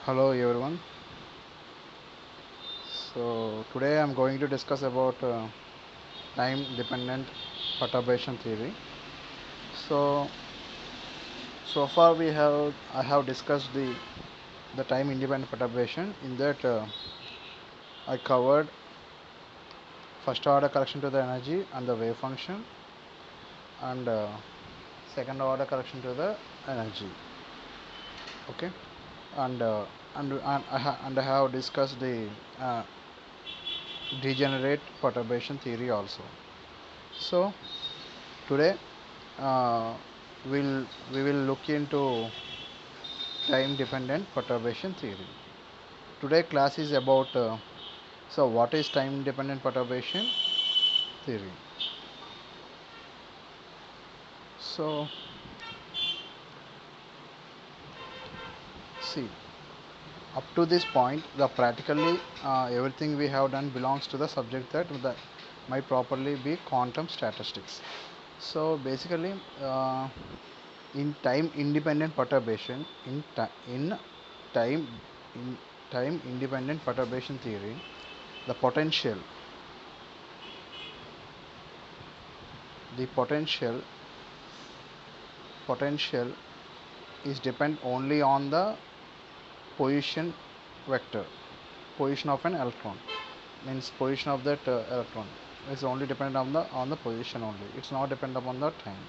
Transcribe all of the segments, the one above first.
Hello everyone. So today I'm going to discuss about time dependent perturbation theory. So so far I have discussed the time independent perturbation. In that I covered first order correction to the energy and the wave function, and second order correction to the energy. Okay, and and I have discussed the uh, degenerate perturbation theory also. So today uh, we will look into time dependent perturbation theory. Today class is about so what is time dependent perturbation theory. So see, up to this point the practically everything we have done belongs to the subject that might properly be quantum statistics. So basically in time independent perturbation in time in time independent perturbation theory, the potential potential is depend only on the position vector, position of an electron, means position of that electron is only dependent on the position only. It's not dependent upon the time.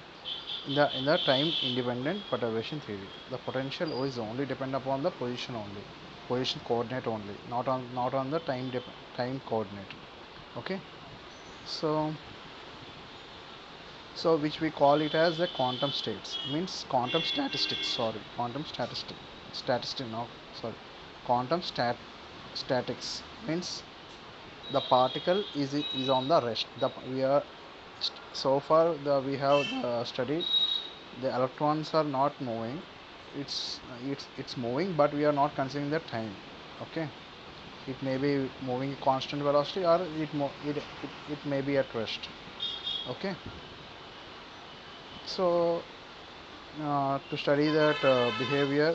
In the time independent perturbation theory, the potential is only dependent upon the position only, position coordinate only, not on the time coordinate. Okay, so which we call it as the quantum states, means quantum statistics, sorry, quantum statistic no sorry quantum statics means the particle is on the rest. The we are so far we have studied the electrons are not moving. It's moving, but we are not considering the time. Okay, it may be moving constant velocity, or it may be at rest. Okay, so to study that behavior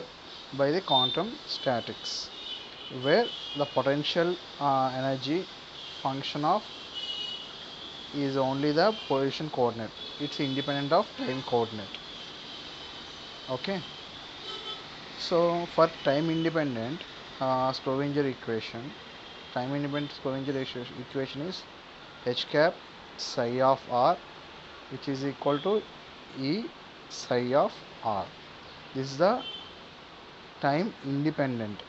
by the quantum statics, where the potential energy function of is only the position coordinate. It's independent of time coordinate. Okay, so for time independent Schrodinger equation, time independent Schrodinger equation is h cap psi of r, which is equal to e psi of r. This is the time independent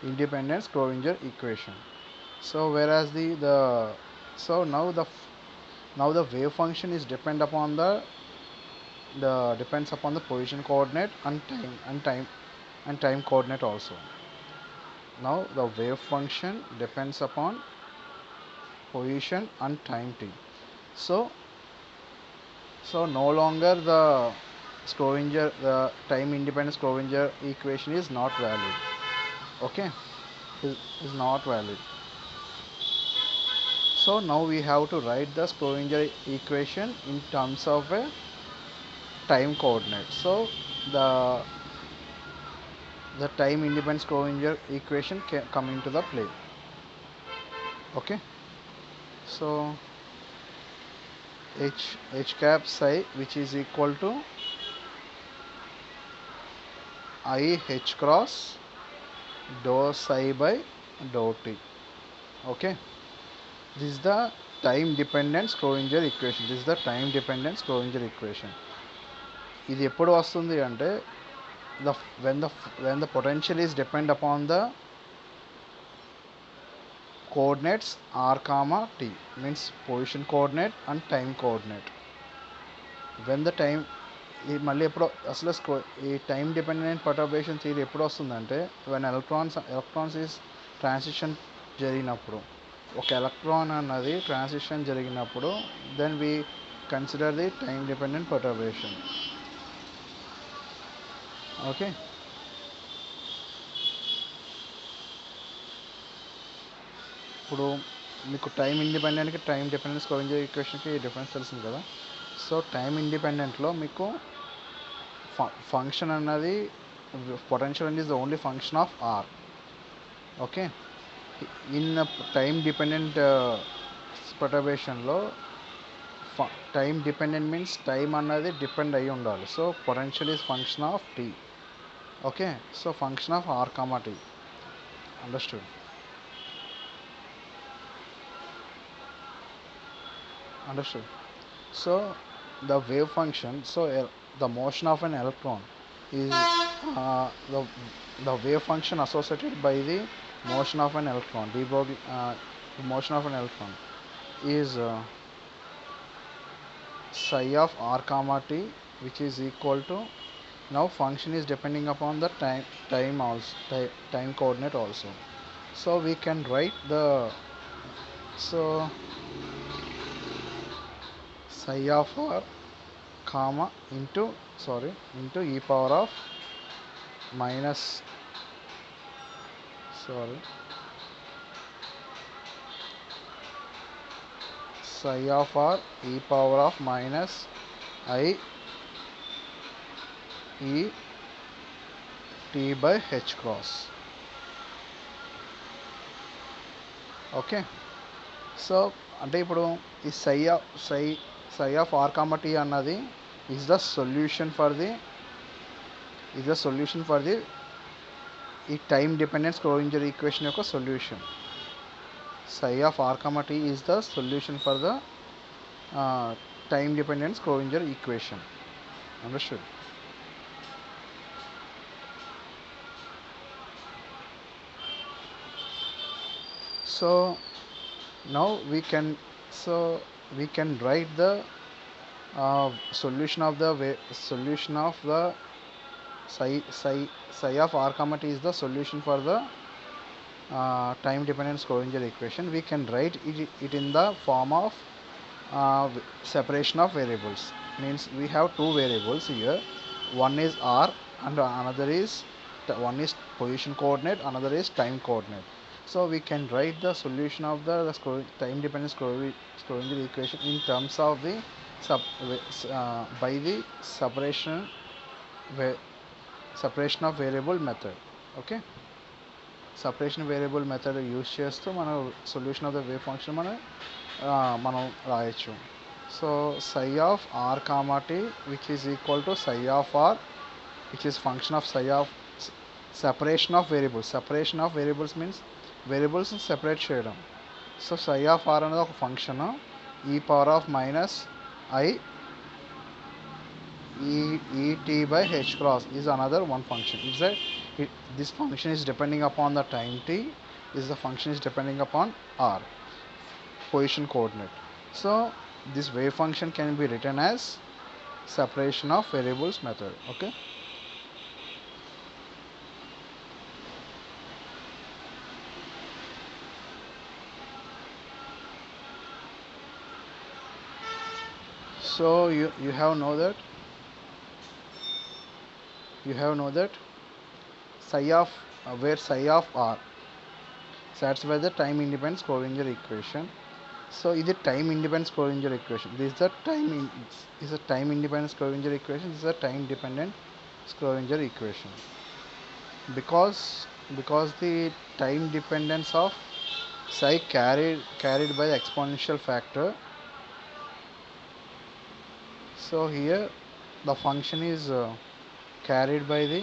Schrodinger equation. So whereas the so now the wave function is depends upon the position coordinate and time coordinate also. Now the wave function depends upon position and time t. So no longer the time independent Schrodinger equation is not valid. Okay, is not valid. So now we have to write the Schrodinger equation in terms of a time coordinate. So the time independent Schrodinger equation can come into the play. Okay, so h cap psi, which is equal to I h cross dou psi by dou t. Okay, this is the time dependent Schrodinger equation. This is the time dependent Schrodinger equation. ఇది ఎప్పుడు వస్తుంది అంటే the when the potential is depend upon the coordinates r comma t, means position coordinate and time coordinate. when the time మళ్ళీ ఎప్పుడు అసలు ఈ time dependent perturbation theory ఎప్పుడు వస్తుందంటే వెన్ ఎలక్ట్రాన్స్ ఈజ్ ట్రాన్సిషన్ జరిగినప్పుడు, ఒక ఎలక్ట్రాన్ అన్నది ట్రాన్సిషన్ జరిగినప్పుడు then we consider the time dependent perturbation. Okay, ఇప్పుడు మీకు టైం ఇండిపెండెంట్కి టైం డిపెండెన్స్ స్క్రోడింజర్ ఈక్వేషన్కి డిఫరెన్స్ తెలిసింది కదా. సో టైం ఇండిపెండెంట్లో మీకు ఫంక్షన్ అన్నది potential is the only function of r. Okay, in a time dependent perturbation లో టైం డిపెండెంట్ మీన్స్ టైం అన్నది డిపెండ్ అయ్యి ఉండాలి. So potential is function of T. Okay, so function of R comma T. Understood? Understood. So the wave function, so the motion of an electron is the wave function associated by the motion of an electron, de Broglie motion of an electron is psi of r comma t, which is equal to, now function is depending upon the time also, time coordinate also. So we can write the, so psi of r comma into e power of minus psi of r e power of minus I e t by h cross. Okay, so అంటే ఇప్పుడు ఈ psi of r comma t అన్నది is the solution for the ఈ time dependent స్క్రోడింజర్ equation యొక్క solution. psi of r comma t is the solution for the time dependent Schrodinger equation. Understood? So now we can write the solution of the psi of r comma t is the solution for the time dependent Schrodinger equation. We can write it in the form of separation of variables. Means we have two variables here, one is r and one is position coordinate, another is time coordinate. So we can write the solution of the time dependent Schrodinger equation in terms of the by the separation of variable method. Okay, separation variable method use చేస్తూ మనం solution of the wave function మనం రాయొచ్చు. So psi of r comma t which is equal to psi of r, which is function of psi of separation of variables means variables separate చేయడం. So psi of r అనేది ఒక function, e power of minus I e t by h cross is another one function. Is that this function is depending upon the time t, the function is depending upon r, position coordinate. So this wave function can be written as separation of variables method. Okay, so you have know that psi of where psi of r satisfy the time independent Schrodinger equation. So ఇది time independent Schrodinger equation. This is a time independent Schrodinger equation. This is a time dependent Schrodinger equation because the time dependence of psi carried by the exponential factor. So here the function is carried by the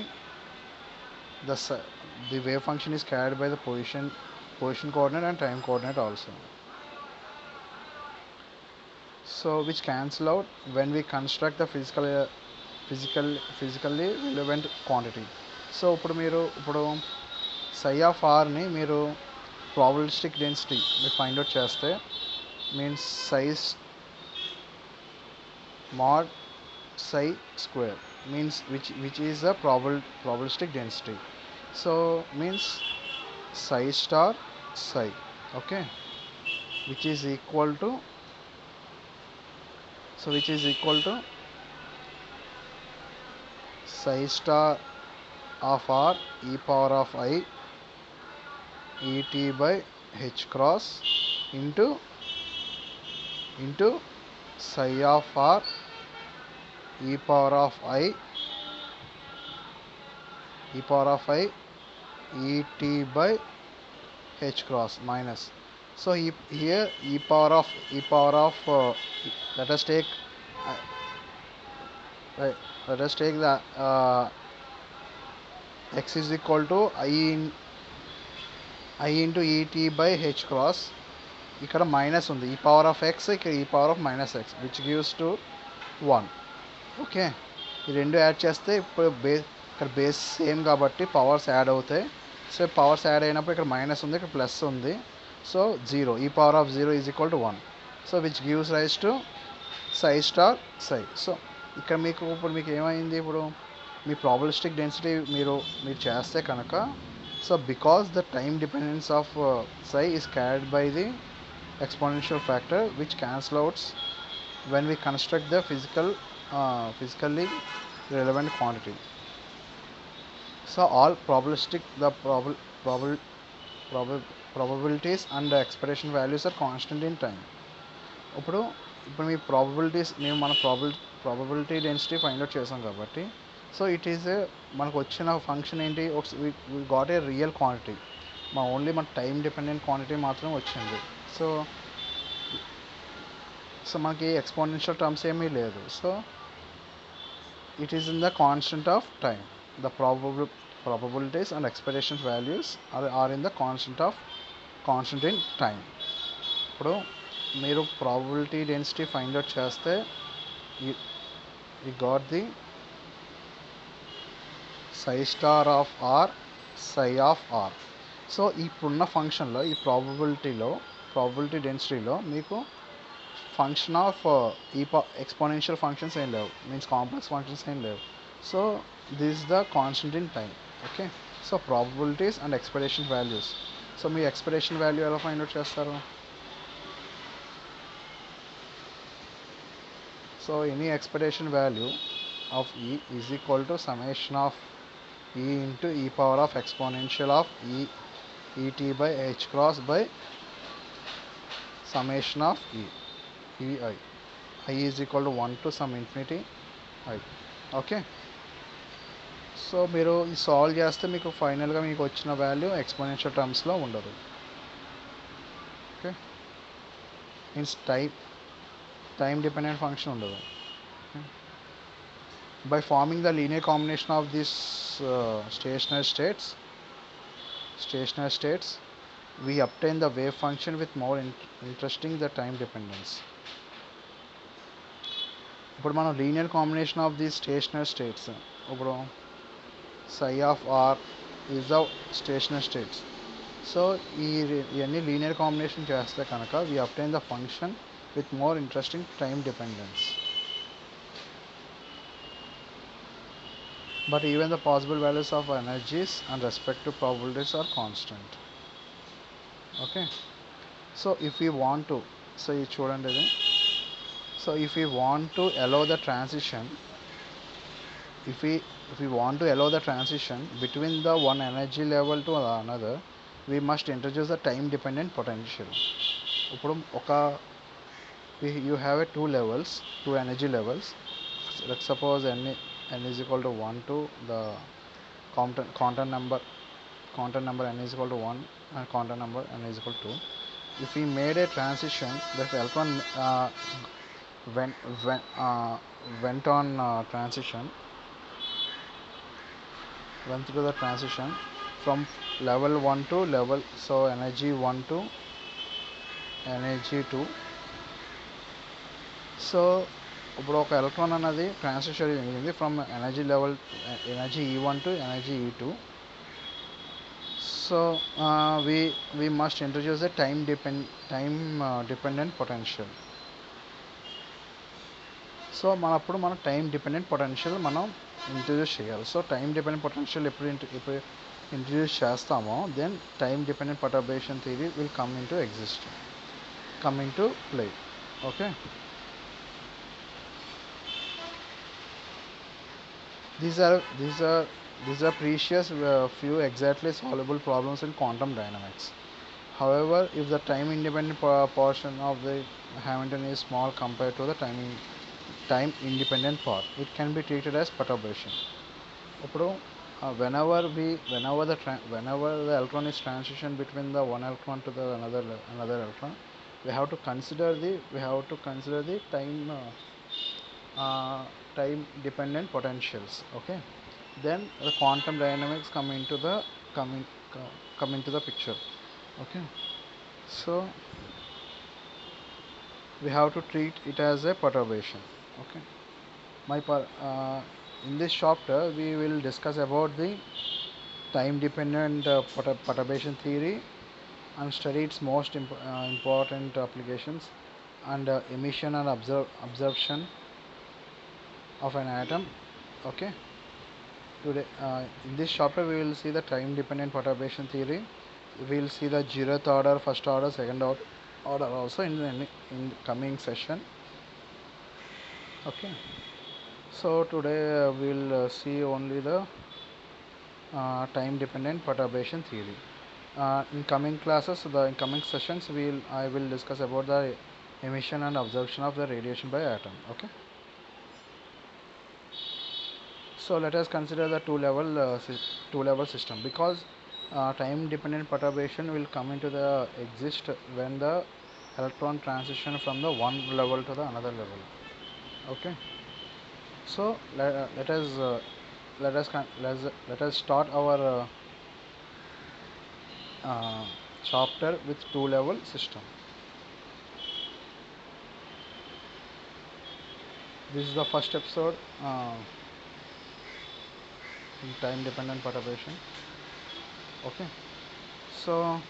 wave function is carried by the position coordinate and time coordinate also. So which cancel out when we construct the physically relevant quantity. So ఇప్పుడు psi of r ని మీరు probabilistic density మీరు find out చేస్తే means size mod psi square means which is a probabilistic density. So means psi star psi, okay, which is equal to psi star of r e power of I e t by h cross into psi of r e power of I e power of I et by h cross minus. So here e power of let us take uh, let us take the x is equal to I into et by h cross. ఇక్కడ minus ఉంది, ఈ power of X, ఇక్కడ ఈ power of minus X, which gives to 1. Okay, ఈ రెండు add చేస్తే ఇప్పుడు ఇక్కడ బేస్ సేమ్ కాబట్టి పవర్స్ యాడ్ అవుతాయి. సో పవర్స్ యాడ్ అయినప్పుడు ఇక్కడ మైనస్ ఉంది, ఇక్కడ ప్లస్ ఉంది. So 0, e power of 0 is equal to 1. So which gives rise to psi star psi. So ఇక్కడ ఇప్పుడు మీకు ఏమైంది, ఇప్పుడు మీ ప్రాబబిలిస్టిక్ డెన్సిటీ మీరు చేస్తే కనుక, so because the time dependence of psi is carried by the exponential factor which cancel outs when we construct the physically relevant quantity. So all probabilities and the expectation values are constant in time. ఇప్పుడు మీ probabilities మన probability density find out చేసాం కాబట్టి, so it is మనకు వచ్చిన function ఏంటి, we got a real quantity. Only మన time dependent quantity మాత్రం వచ్చింది. సో మనకి ఎక్స్పోనెన్షియల్ టర్మ్స్ ఏమీ లేదు. So it is in the constant of time. The probabilities and expectation values are in the constant in time. ఇప్పుడు మీరు probability density find out చేస్తే you got the psi star of R, psi of R. So ఇప్పుడున్న ఫంక్షన్లో ఈ probability డెన్సిటీలో మీకు function of exponential functions ఏం లేవు, means complex functions ఏం లేవు. So this is the constant in time. Okay, so probabilities and expectation values. So మీ expectation value ఎలా ఫైండ్ అవుట్ చేస్తారు? So any expectation value of E is equal to summation of E into e power of exponential of et by h cross by summation of ei. I is equal to 1 to some infinity I. Okay, so మీరు ఈ solve చేస్తే మీకు ఫైనల్గా మీకు వచ్చిన value exponential టర్మ్స్లో ఉండదు. Okay, means time dependent function ఉండదు. By forming the linear combination of these stationary states, we obtain the wave function with more interesting the time dependence. ఇప్పుడు మనం linear combination of the stationary states, ఇప్పుడు psi of R is the stationary states. So ఇవన్నీ linear combination చేస్తే కనుక we obtain the function with more interesting time dependence. But even the possible values of energies and respective probabilities are constant. Okay, so if we want to, so you chudandi idi, so if we want to allow the transition, if we want to allow the transition between the one energy level to another, we must introduce the time dependent potential. ఇప్పుడు you have two energy levels. Let's suppose n is equal to 1 to the quantum number n is equal to 1 and quantum number n is equal to 2. If we made a transition, the electron went through the transition from level 1 to level, so energy 1 to energy 2. So ఇప్పుడు ఒక electron అన్నది transition జరిగింది from energy level energy E1 to energy E2. So we must introduce a time dependent potential. So అప్పుడు మనం time dependent potential మనం introduce చేయాలి. So time dependent potential ఎప్పుడు introduce చేస్తామో then time dependent perturbation theory will come into play. Okay, these are precious few exactly solvable problems in quantum dynamics. However, if the time independent portion of the Hamilton is small compared to the time independent part, it can be treated as perturbation. ఇప్పుడు whenever the electron is transition between the one electron to the another electron, we have to consider the time dependent potentials. Okay, then the quantum dynamics come, in, come into the picture. Okay, so we have to treat it as a perturbation. Okay, my in this chapter we will discuss about the time dependent perturbation theory and study its most important applications and emission and absorption of an atom. Okay, today in this chapter we will see the time dependent perturbation theory. We will see the zeroth order, first order, order also in coming session. Okay, so today we will see only the time dependent perturbation theory. In coming classes, in coming sessions, I will discuss about the emission and absorption of the radiation by atom. Okay, so let us consider the two level system, because time dependent perturbation will come into the exist when the electron transition from the one level to the another level. Okay, so let us start our chapter with two-level system. This is the first episode in time dependent perturbation. Okay, so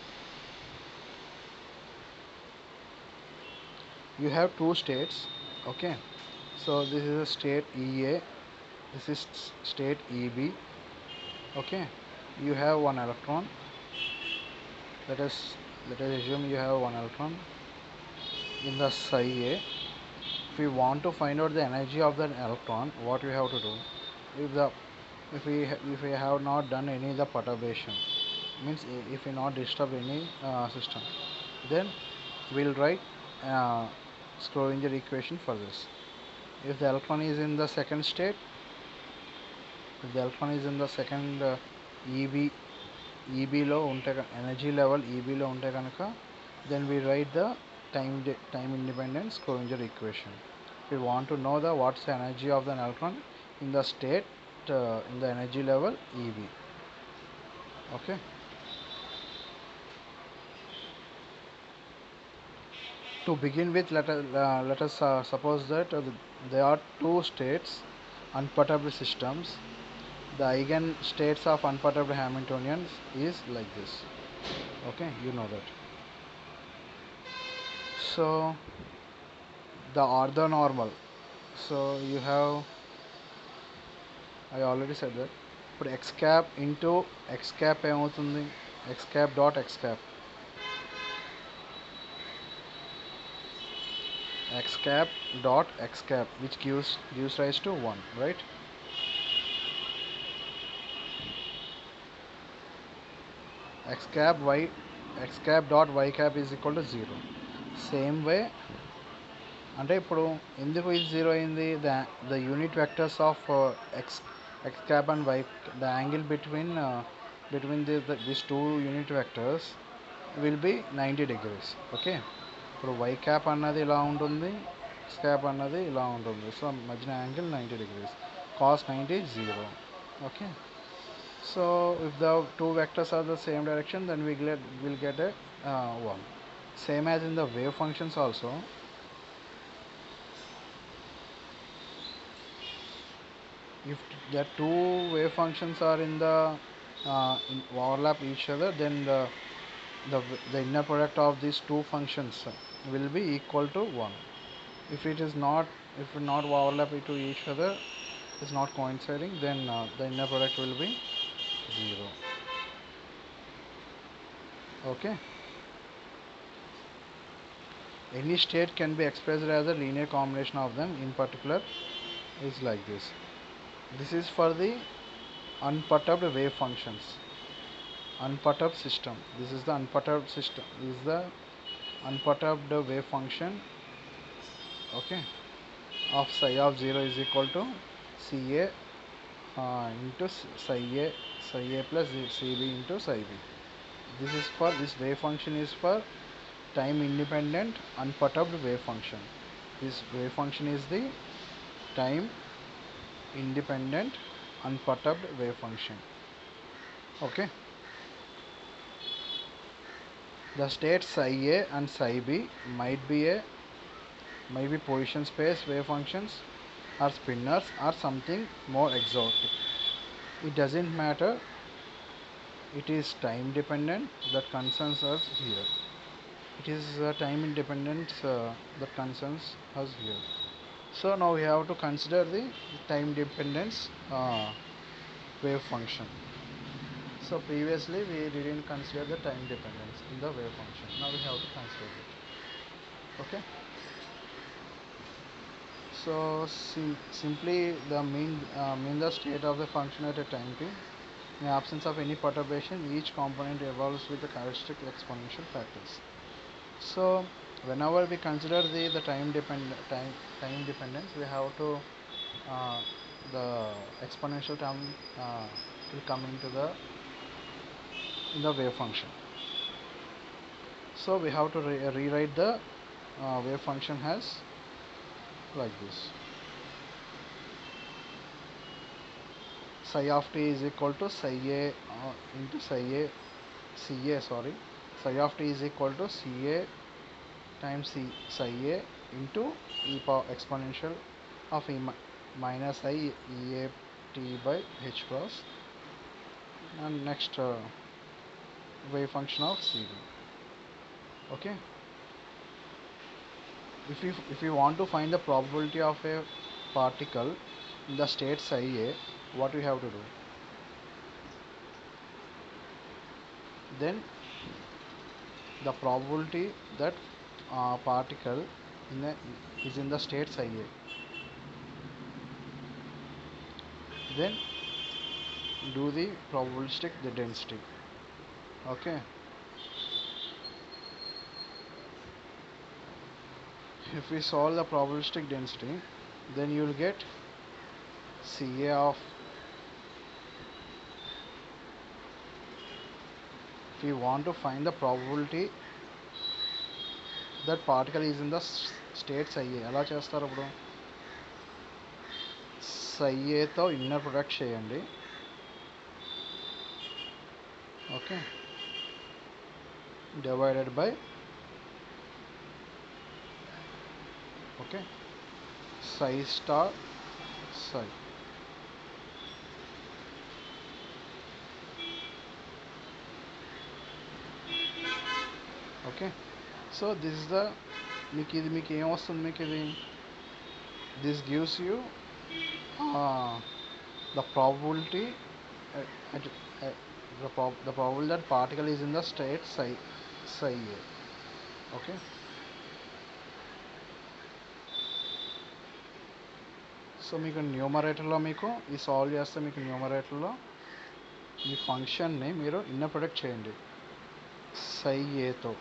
you have two states. Okay, so this is a state EA, this is state EB. Okay, you have one electron. Let us assume you have one electron in the psi A. If we want to find out the energy of the electron, what we have to do? If we have not done any the perturbation, means if we not disturb any system, then we'll write Schrodinger equation for this. If the electron is in the second state, if the electron is in the second EB లో ఉంటే energy level EB లో ఉంటే కనుక, then we write the time independent Schrodinger equation. We want to know what's the energy of the electron in the state in the energy level EB. Okay, to begin with, let us suppose that there are two states, unperturbed systems. The eigen states of unperturbed Hamiltonians is like this. Okay, you know that. So the orthonormal, so you have, I already said that, put x cap into x cap ఏమవుతుంది, x cap dot x cap, x cap dot x cap, which gives rise to 1, right? X cap dot y cap is equal to 0. Same way, అంటే ఇప్పుడు ఎందుకు ఇది 0 అయింది, the unit vectors of x cap and y, the angle between these two unit vectors will be 90 degrees. Okay, ఇప్పుడు y cap అన్నది ఇలా ఉంటుంది, x cap అన్నది ఇలా ఉంటుంది, సో మధ్యన angle 90 degrees, cos 90 0. Okay, so if the two vectors are the same direction, then we'll get a 1. Same as in the wave functions also. If the two wave functions are in the overlap each other, then the inner product of these two functions will be equal to 1. If it is not overlap to each other, is not coinciding, then the inner product will be 0. Okay, any state can be expressed as a linear combination of them. In particular, is like this. This is for the unperturbed wave functions, unperturbed system. This is the unperturbed system. This is the unperturbed wave function. Okay, of psi of 0 is equal to Ca into psi a plus cb into psi b. This is for this wave function is for time independent unperturbed wave function. This wave function is the time independent unperturbed wave function. Okay. The states psi a and psi b might be position space wave functions or spinners or something more exotic. It doesn't matter. It is time dependent that concerns us here. It is time independence that concerns us here. So now we have to consider the time dependence wave function. So previously we didn't consider the time dependence in the wave function. Now we have to consider it. Okay. So simply the mean the state of the function at a time t. In the absence of any perturbation, each component evolves with the characteristic exponential factors. So whenever we consider the time dependence, we have to the exponential term will come into the wave function. So we have to rewrite the wave function as like this. Psi of t is equal to psi a into psi of t is equal to ca times psi a into e power exponential of e minus I e a t by h cross, and next wave function of cb. Okay. If you want to find the probability of a particle in the state psi a, what we have to do? Then the probability that particle is in the state psi a. Then do the probabilistic density. Okay. If we solve the probabilistic density, then you will get Ca of, if you want to find the probability that particle is in the state psi a, ఎలా చేస్తారు ఇప్పుడు? psi a తో inner product చేయండి. Okay, divided by okay psi star psi. Okay, so this is the మీకు ఏమొస్తుంది, మీకు ఇది this gives you the probability the probability that particle is in the state psi a. Okay. So మీకు న్యూమరేటర్లో మీకు ఈ solve చేస్తే మీకు న్యూమరేటర్లో ఈ ఫంక్షన్ని మీరు ఇన్నర్ ప్రొడక్ట్ చేయండి psi a తో.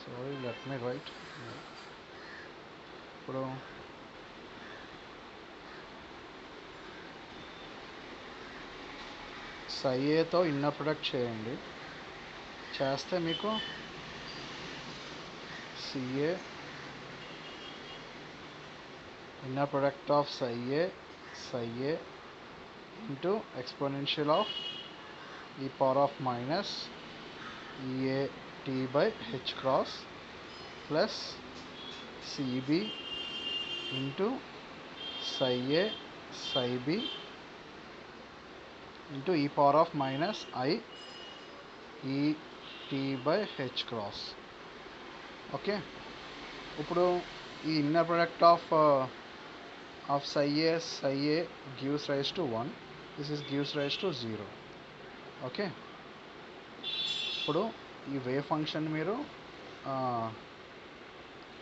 Sorry, let me right. ఇప్పుడు psi a తో ఇన్నర్ ప్రొడక్ట్ చేయండి. చేస్తే మీకు ca inner product of psi a into exponential of e power of minus e a t by h cross plus cb into psi a psi b into e power of minus I e t by h cross. Okay, ఇప్పుడు ఈ inner product of psi a gives rise to 1, this is gives rise to 0. Okay, ఇప్పుడు ఈ wave function మీరు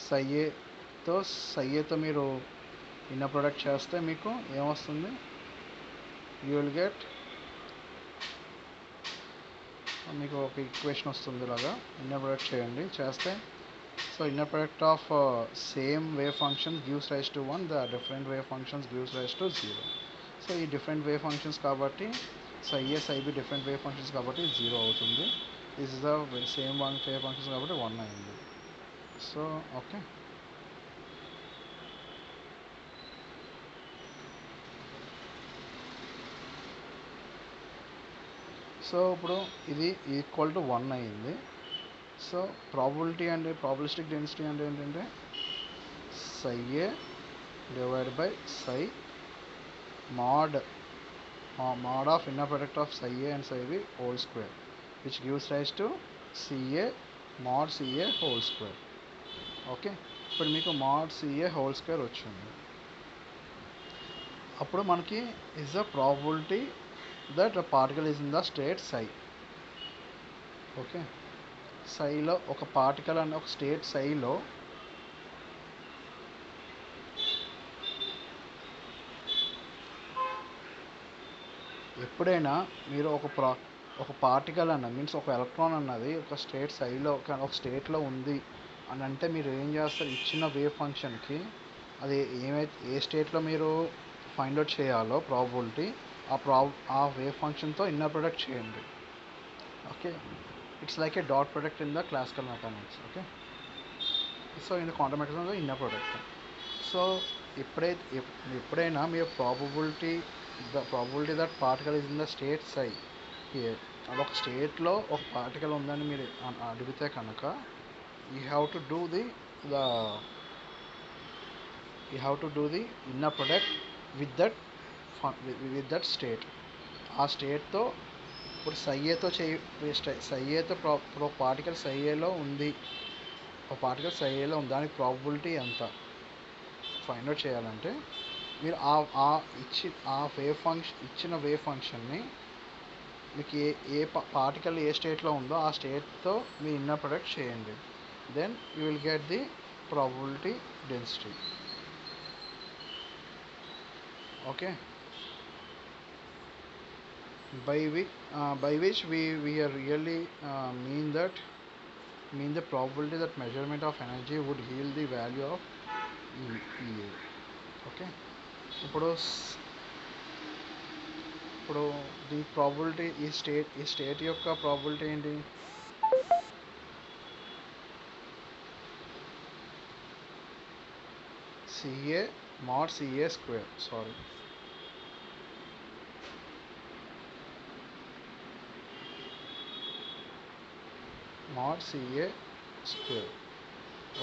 psi a తో మీరు inner product చేస్తే మీకు ఏమొస్తుంది? యూ విల్ గెట్, మీకు ఒక ఈక్వేషన్ వస్తుంది. ఇలాగా ఇన్నర్ ప్రొడక్ట్ చేయండి, చేస్తే So inner product of same wave functions gives rise to 1, the different wave functions gives rise to 0. So ఈ different wave functions కాబట్టి psi A psi B different wave functions కాబట్టి 0 అవుతుంది. This is the same one wave functions కాబట్టి 1 అయింది. So okay. So ఇప్పుడు ఇది equal to 1 అయింది. So probability and ప్రాబిలిస్టిక్ density అంటే ఏంటంటే psi A divided by psi mod of inner product of psi A and psi B whole square, which gives rise to CA mod CA whole square. Okay, ఇప్పుడు మీకు mod CA whole square వచ్చింది. అప్పుడు మనకి is the probability that a particle is in the state psi. Okay, psiలో ఒక particle అనే ఒక state psiలో ఎప్పుడైనా మీరు ఒక పార్టికల్ అన్నది మీన్స్ ఒక ఎలక్ట్రాన్ అన్నది ఒక స్టేట్ సైలో ఒక స్టేట్లో ఉంది అని అంటే మీరు ఏం చేస్తారు, ఇచ్చిన వేవ్ ఫంక్షన్కి అది ఏ స్టేట్లో మీరు ఫైండ్ అవుట్ చేయాలో ప్రాబిలిటీ ఆ వేవ్ ఫంక్షన్తో ఇన్నర్ ప్రొడక్ట్ చేయండి. Okay, it's like A dot product in the classical mechanics. Okay, so in the quantum mechanics inner product. So ఎప్పుడైనా మీరు the probability that particle is in the state psi here, ఒక స్టేట్లో ఒక particle ఉందని మీరు అడిగితే కనుక you have to do the inner product with that state. ఆ స్టేట్తో ఇప్పుడు ఇప్పుడు ఒక పార్టికల్ సైఏలో ఉంది, దానికి ప్రాబిలిటీ ఎంత ఫైండ్ అవుట్ చేయాలంటే మీరు ఇచ్చిన వేవ్ ఫంక్షన్ని మీకు ఏ పార్టికల్ ఏ స్టేట్లో ఉందో ఆ స్టేట్తో మీ ఇన్నర్ ప్రొడక్ట్ చేయండి. Then you will get the probability density. Okay, by which we are really mean the probability that measurement of energy would yield the value of EA. Okay, ఇప్పుడు the probability ఈ state యొక్క probability ఏంటి, CA mod CA square, mod CA square.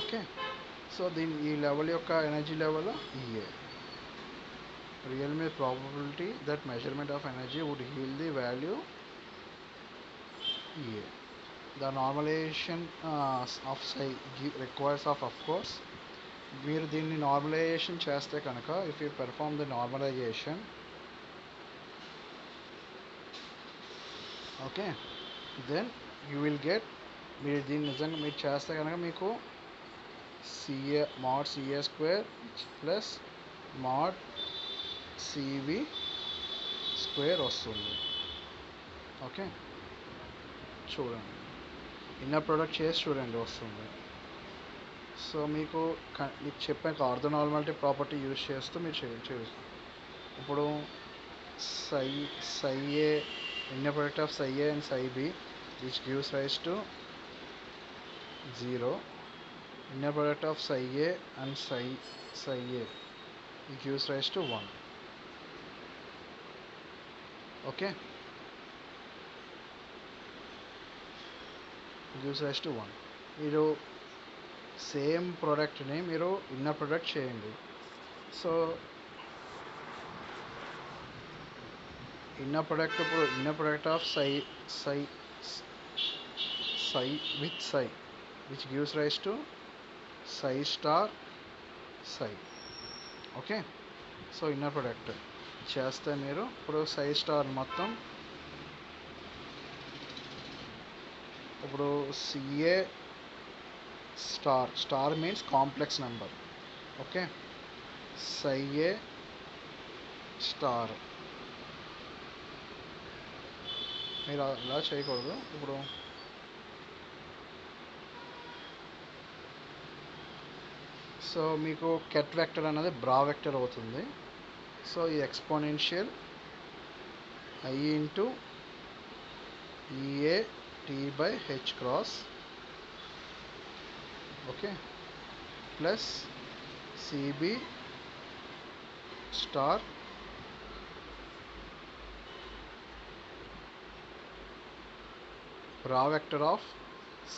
Okay, so ఈ level యొక్క energy level EA. Real probability that measurement of energy would yield the value EA. The normalization of psi requires of course మీరు దీన్ని normalisation చేస్తే కనుక if you perform the normalization, okay, then you will get, మీరు దీన్ని నిజంగా మీరు చేస్తే కనుక మీకు CA mod CA square plus mod CV square వస్తుంది. ఓకే, చూడండి ఇన్నర్ ప్రొడక్ట్ చేసి చూడండి వస్తుంది. సో మీకు చెప్పాక ఆర్థోనార్మాలిటీ ప్రాపర్టీ యూజ్ చేస్తూ మీరు చేయొచ్చు. ఇప్పుడు psi A inner product of psi A and psi B which gives rise to 0. Inner product of psi A and psi A it gives rise to 1. Okay, gives rise to 1. మీరు same ప్రోడక్ట్ని మీరు inner product చేయండి. So inner product of psi with psi which gives rise to psi star psi. Okay, so inner product చేస్తే మీరు ఇప్పుడు psi star మొత్తం ఇప్పుడు CA star means complex number. Okay, psi A star మీరు అలా చేయకూడదు. ఇప్పుడు సో మీకు కెట్ వెక్టర్ అనేది బ్రా వెక్టర్ అవుతుంది. సో ఈ exponential I into EA T by H cross, okay, plus CB star bra vector of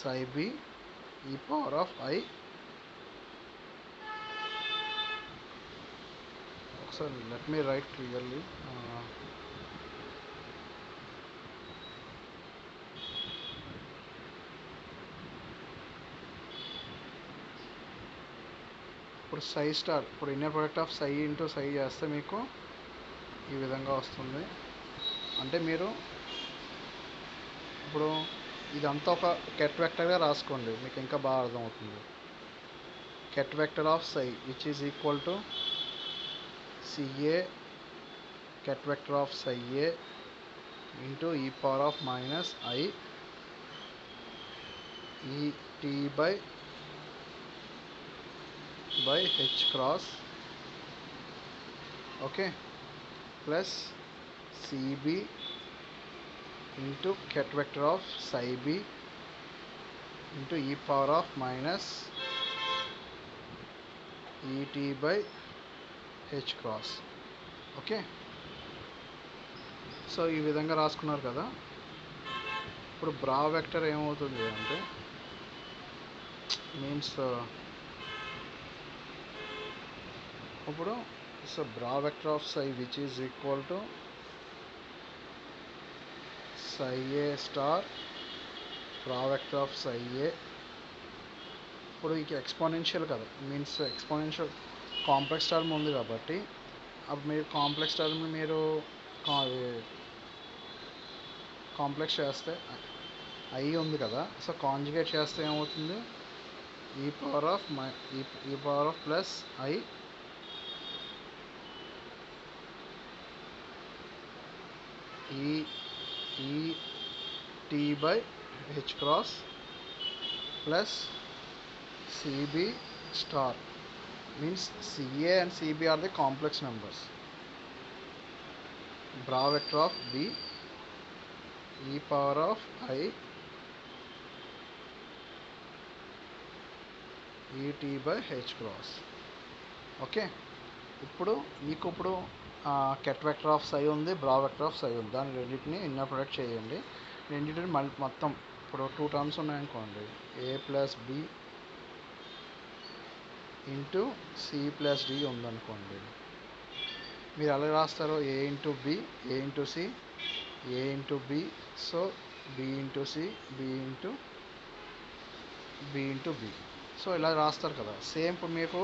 psi b e power of I. So let me write clearly. ఇప్పుడు psi స్టార్, ఇప్పుడు inner product of psi into psi చేస్తే మీకు ఈ విధంగా వస్తుంది. అంటే మీరు ఇప్పుడు ఇదంతా ఒక కెట్ వెక్టర్గా రాసుకోండి, మీకు ఇంకా బాగా అర్థమవుతుంది. Ket vector of psi which is equal to CA ket vector of psi A into e power of minus I E T by H cross, okay, plus CB into ket vector of psi b into e power of minus ET by H cross, okay. So ఈ విధంగా రాసుకున్నారు కదా. ఇప్పుడు బ్రా vector ఏమవుతుంది అంటే means ఇప్పుడు so బ్రా vector of psi which is equal to psi A star bra vector of psi A. ఇప్పుడు ఇక ఎక్స్పోనెన్షియల్ కదా, మీన్స్ ఎక్స్పోనెన్షియల్ కాంప్లెక్స్ టర్మ్ ఉంది కాబట్టి అప్పుడు మీరు కాంప్లెక్స్ టర్మ్ని మీరు కాంప్లెక్స్ చేస్తే I ఉంది కదా, సో కాంజుగేట్ చేస్తే ఏమవుతుంది e power of plus I T by H cross plus CB star, means CA and CB are the complex numbers. Bra vector of B e power of I ET by H cross, okay. ఇప్పుడు మీకు ఇప్పుడు కెట్ vector of psi ఉంది, బ్రా vector of psi ఉంది, దాని రెండింటిని inner product చేయండి. రెండింటిని మొత్తం ఇప్పుడు 2 టర్మ్స్ ఉన్నాయనుకోండి, A plus B into C plus D ఉందనుకోండి, మీరు ఎలా రాస్తారు A into B, A into C, A into B, so B into C, B into B. So ఇలా రాస్తారు కదా. సేమ్ ఇప్పుడు మీకు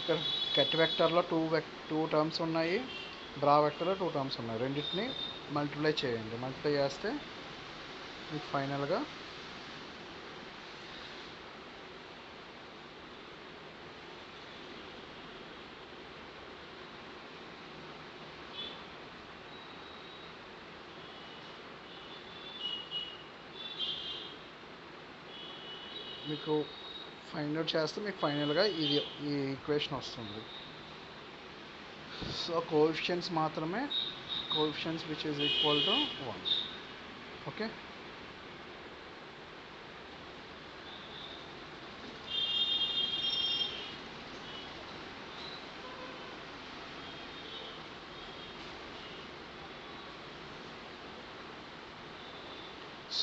ఇక్కడ కెట్ వెక్టర్లో టూ టర్మ్స్ ఉన్నాయి, బ్రా వెక్టర్లో 2 టర్మ్స్ ఉన్నాయి, రెండింటిని మల్టిప్లై చేయండి. మల్టిప్లై చేస్తే మీకు ఫైనల్గా మీకు ఫైండ్ అవుట్ చేస్తే మీకు ఫైనల్గా ఈ ఈక్వేషన్ వస్తుంది. సో కోఎఫిషియన్స్ మాత్రమే, coefficients which is equal to 1, okay.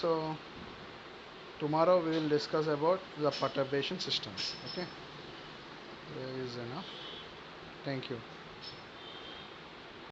So tomorrow we will discuss about the perturbation systems, okay. There is enough. Thank you.